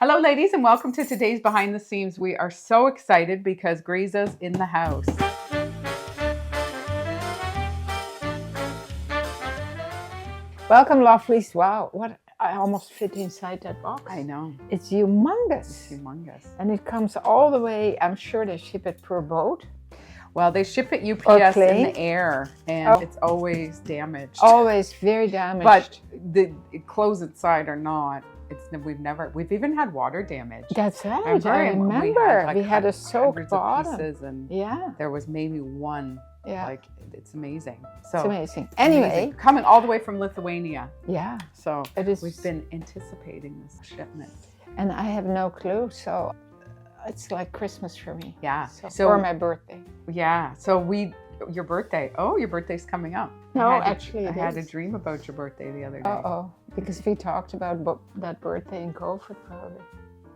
Hello ladies and welcome to today's Behind the Scenes. We are so excited because Grizas in the house. Welcome lovelies. Wow, what I almost fit inside that box. I know. It's humongous. It's humongous. And it comes all the way, I'm sure they ship it per boat. Well, they ship it UPS in the air and it's always damaged. Always very damaged. But the clothes inside are not. We've even had water damage. That's right. I remember. We had a soaked bottom. And yeah. There was maybe one. Yeah. Like, it's amazing. So it's amazing. Anyway. Amazing. Coming all the way from Lithuania. Yeah. So it is. We've been anticipating this shipment. And I have no clue. So it's like Christmas for me. Yeah. So for my birthday. Yeah. So your birthday. Oh, your birthday's coming up. No, actually, I had a dream about your birthday the other day. Uh-oh. Because we talked about that birthday in COVID probably.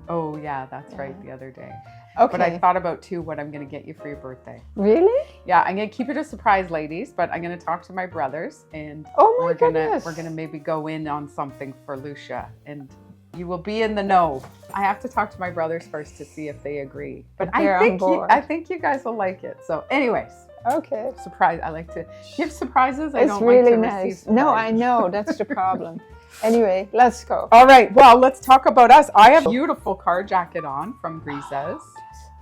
Oh, yeah, that's right, the other day. Okay. But I thought about, too, what I'm going to get you for your birthday. Really? Yeah, I'm going to keep it a surprise, ladies, but I'm going to talk to my brothers, and we're going to maybe go in on something for Lousje, and you will be in the know. I have to talk to my brothers first to see if they agree. But I think you guys will like it. So anyways. Okay. Surprise. I like to give surprises. It's really nice. No, I know. That's the problem. Anyway, let's go. All right. Well, let's talk about us. I have a beautiful car jacket on from Grizas.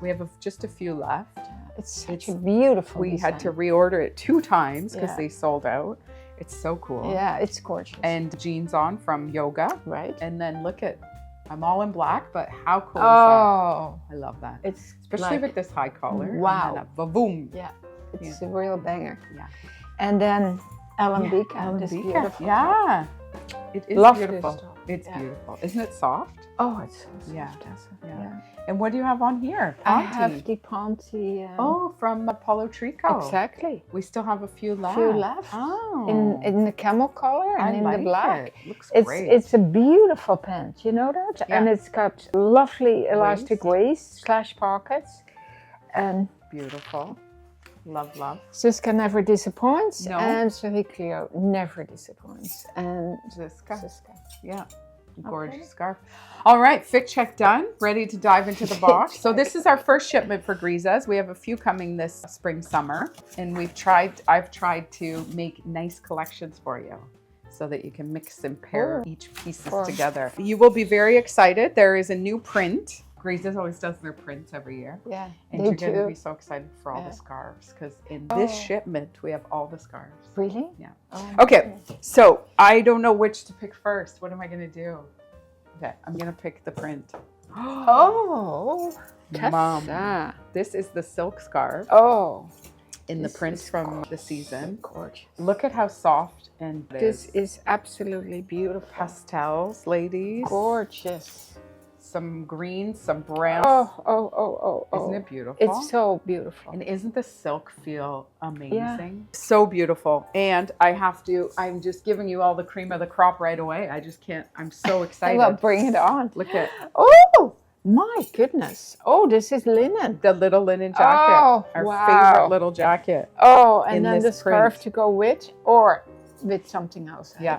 We have just a few left. It's such a beautiful We design. had to reorder it 2 times because they sold out. It's so cool. Yeah, it's gorgeous. And jeans on from Yoga. Right. And then look at, I'm all in black, but how cool is that? Oh. I love that. It's especially with this high collar. Wow. Boom. Yeah. It's a real banger. Yeah. And then Alambika. This beautiful. Yeah. It is beautiful. It's beautiful. Isn't it soft? Oh, it's so soft. Yeah. And what do you have on here? I have the Ponte. From Polo Trico. Exactly. We still have a few left. Oh. In the camel color and in the black. It looks great. It's a beautiful pant, you know that? Yeah. And it's got lovely elastic waist / pockets. And beautiful. Love, love. Ziska never disappoints. No. And Cleo never disappoints. And Ziska. Yeah. Gorgeous scarf. All right, fit check done. Ready to dive into the box. So this is our first shipment for Grizas. We have a few coming this spring, summer. And I've tried to make nice collections for you so that you can mix and pair each pieces together. You will be very excited. There is a new print. Grizas always does their prints every year. Yeah, and you're going to be so excited for all the scarves because in this shipment we have all the scarves. Really? Yeah. Okay, so I don't know which to pick first. What am I going to do? Okay, I'm going to pick the print. Oh, Mom, this is the silk scarf. Oh, in the prints from the season. Gorgeous. Look at how soft and this is absolutely beautiful. Pastels, ladies. Gorgeous. Some greens, some browns. Oh. Isn't it beautiful? It's so beautiful. And isn't the silk feel amazing? Yeah. So beautiful. And I'm just giving you all the cream of the crop right away. I just can't, I'm so excited. Well, bring it on. Look at. Oh, my goodness. Oh, this is linen. The little linen jacket. Oh, our favorite little jacket. Oh, and then the scarf to go with or with something else. Yeah.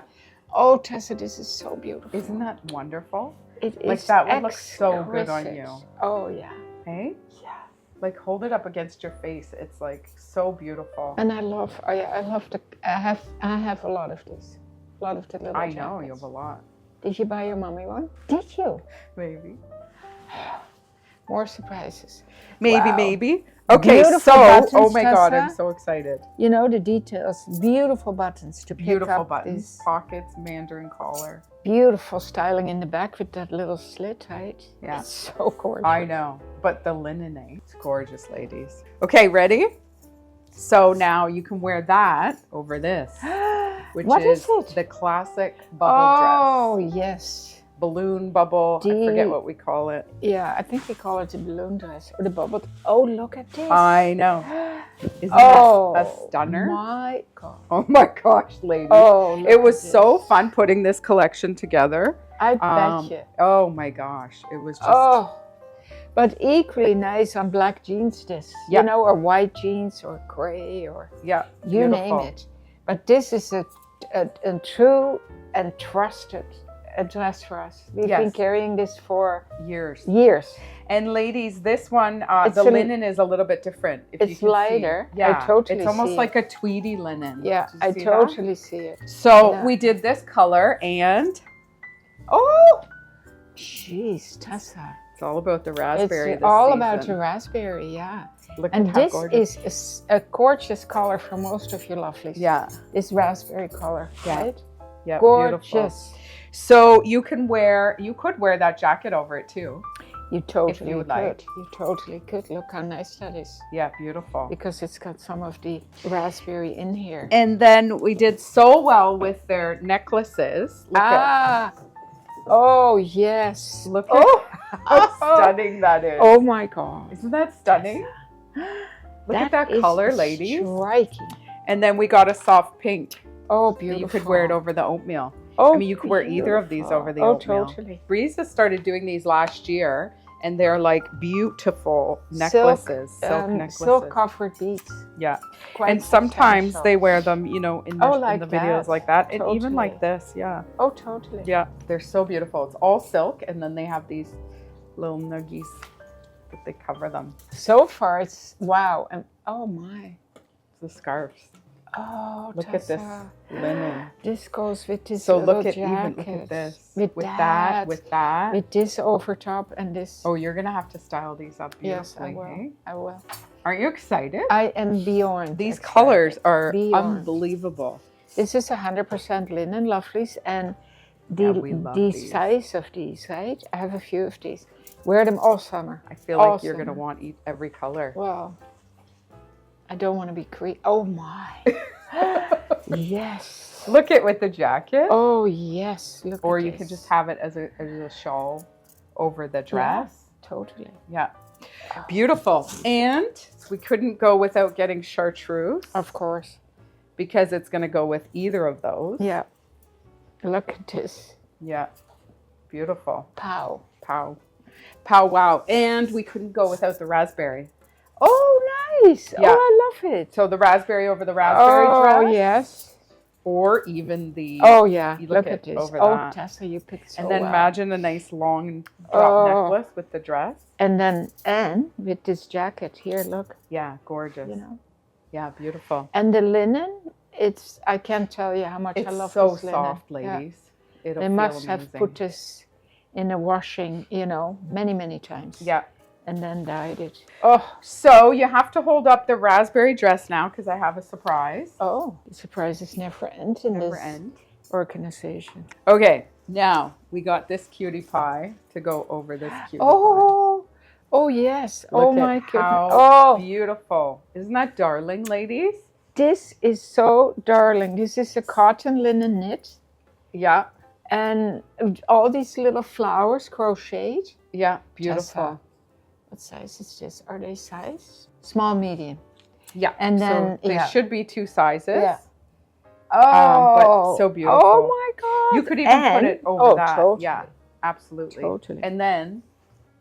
Oh, Tessa, this is so beautiful. Isn't that wonderful? It is like that would look so good on you. Oh yeah. Hey? Yeah. Like hold it up against your face. It's like so beautiful. And I love the I have a lot of this. A lot of the little jackets. know you have a lot. Did you buy your mommy one? Did you? Maybe. More surprises. Maybe. Okay, beautiful buttons, oh my God, Tessa. I'm so excited. You know the details. Beautiful buttons to pick up. Buttons, pockets, mandarin collar. Beautiful styling in the back with that little slit, right? Yeah. It's so gorgeous. I know, but the linen, it's gorgeous, ladies. Okay, ready? So now you can wear that over this, which is the classic bubble dress. Oh, yes. Balloon bubble, I forget what we call it. Yeah, I think we call it the balloon dress or the bubble. Oh, look at this. I know. Isn't that a stunner? My God. Oh my gosh, ladies. Oh, it was so fun putting this collection together. I bet you. Oh my gosh, it was just... but equally nice on black jeans you know, or white jeans or gray or you name it. But this is a true and trusted a dress for us. We've been carrying this for years. And ladies, this one, the linen is a little bit different. It's lighter. Yeah, I totally it's almost like a tweedy linen. Yeah, I totally see it. So we did this color and, oh, jeez, Tessa. It's all about the raspberry. It's all about the raspberry, yeah. Look and at how this gorgeous. is a gorgeous color for most of your lovelies. Yeah. This raspberry color, right? Yeah, gorgeous. Beautiful. So you could wear that jacket over it too. You totally would like. You totally could. Look how nice that is. Yeah, beautiful. Because it's got some of the raspberry in here. And then we did so well with their necklaces. Look at, oh, yes. Look at how stunning that is. Oh my God. Isn't that stunning? Look at that color, ladies. Striking. And then we got a soft pink. Oh, beautiful. You could wear it over the oatmeal. Oh, I mean, you could wear either of these over the oatmeal. Totally. Grizas started doing these last year, and they're like beautiful necklaces, silk necklaces. Silk covered beads. Yeah. Quite and sometimes they wear them, you know, in the videos like that. Totally. And even like this, yeah. Oh, totally. Yeah, they're so beautiful. It's all silk, and then they have these little nuggies that they cover them. So far, it's wow. And oh my. The scarves. Oh, look at this linen. This goes with this so little look at jacket. Even look at this. With that. With this over top and this. Oh, you're gonna have to style these up beautifully. Yes, I will. Hey? I will. Aren't you excited? I am beyond. These colors are unbelievable. This is 100% linen, lovelies, and the size of these, right? I have a few of these. Wear them all summer. I feel like you're gonna want every color. Well, I don't want to be creepy. Oh my. Yes. Look at with the jacket. Oh yes. Look or at you this. can just have it as a shawl over the dress. Yeah, totally. Yeah. Beautiful. And we couldn't go without getting chartreuse. Of course. Because it's going to go with either of those. Yeah. Look at this. Yeah. Beautiful. Pow. Pow. Pow wow. And we couldn't go without the raspberry. Oh, nice. Yeah. Oh, I love it. So the raspberry over the raspberry dress. Oh, yes. Or even the... Oh, yeah. Look at this. Over oh, that. Tessa, you picked so And then well. imagine a nice long drop necklace with the dress. And then, with this jacket here, look. Yeah, gorgeous. You know. Yeah, beautiful. And the linen, I can't tell you how much I love this linen. It's so soft, ladies. Yeah. They must have put this in a washing, you know, many, many times. Yeah. And then dyed it. Oh, so you have to hold up the raspberry dress now because I have a surprise. Oh, the surprises never end in this organization. Okay, now we got this cutie pie to go over this cutie pie. Oh yes. Look my goodness. How beautiful. Isn't that darling, ladies? This is so darling. This is a cotton linen knit. Yeah. And all these little flowers crocheted. Yeah, beautiful. Tessa. What size is this? Are they size? Small, medium. Yeah. And then so they should be 2 sizes. Yeah. But so beautiful. Oh my God. You could even put it over that. Totally. Yeah, absolutely. Totally. And then,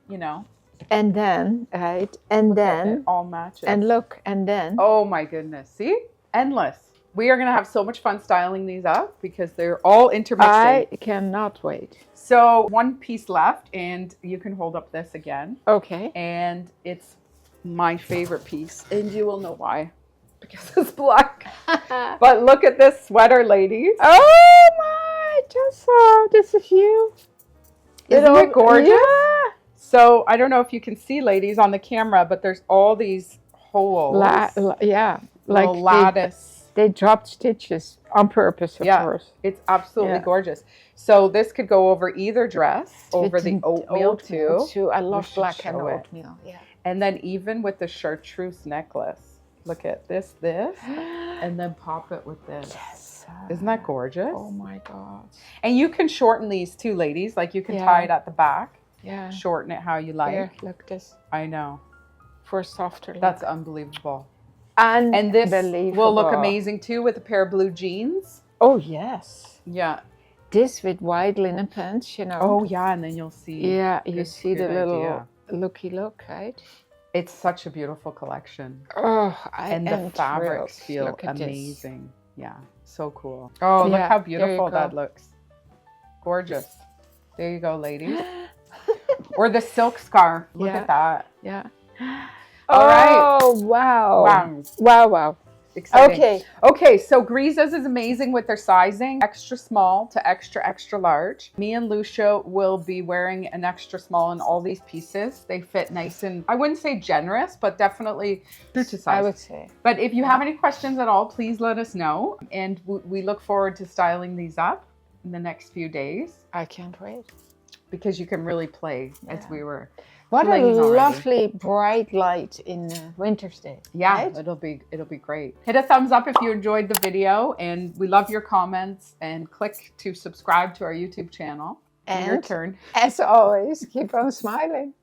you know. And then, right? And then. It all matches. And look, and then. Oh my goodness. See? Endless. We are going to have so much fun styling these up because they're all intermixing. I cannot wait. So 1 piece left and you can hold up this again. Okay. And it's my favorite piece and you will know why. Because it's black. But look at this sweater, ladies. Oh my, Tessa, this is you. Isn't it gorgeous? Yeah. So I don't know if you can see, ladies, on the camera, but there's all these holes. Like lattice. They dropped stitches on purpose, of course. It's absolutely gorgeous. So this could go over either dress, over the oatmeal too. I love black and oatmeal. Yeah. And then even with the chartreuse necklace. Look at this, and then pop it with this. Yes. Isn't that gorgeous? Oh my God. And you can shorten these too, ladies. Like you can tie it at the back. Yeah. Shorten it how you like. Here, look at this. I know. For a softer look. That's unbelievable. And this will look amazing too with a pair of blue jeans. Oh yes. Yeah. This with white linen pants, you know. Oh yeah, and then you'll see. Yeah, you see the little looky look, right? It's such a beautiful collection. Oh, and the fabrics feel amazing. Yeah, so cool. Oh, look how beautiful that looks. Gorgeous. There you go, ladies. Or the silk scarf. Look Yeah. at that. Yeah. All right. Oh, wow. Wow. Wow, wow. Exciting. Okay. Okay, so Grizas is amazing with their sizing, extra small to extra, extra large. Me and Lousje will be wearing an extra small in all these pieces. They fit nice and, I wouldn't say generous, but definitely true to size. I would say. But if you have any questions at all, please let us know. And we look forward to styling these up in the next few days. I can't wait. Because you can really play as we were. What a playing already. lovely bright light in Winter's Day. Yeah, right? it'll be great. Hit a thumbs up if you enjoyed the video, and we love your comments, and click to subscribe to our YouTube channel. And Your turn. as always, keep on smiling.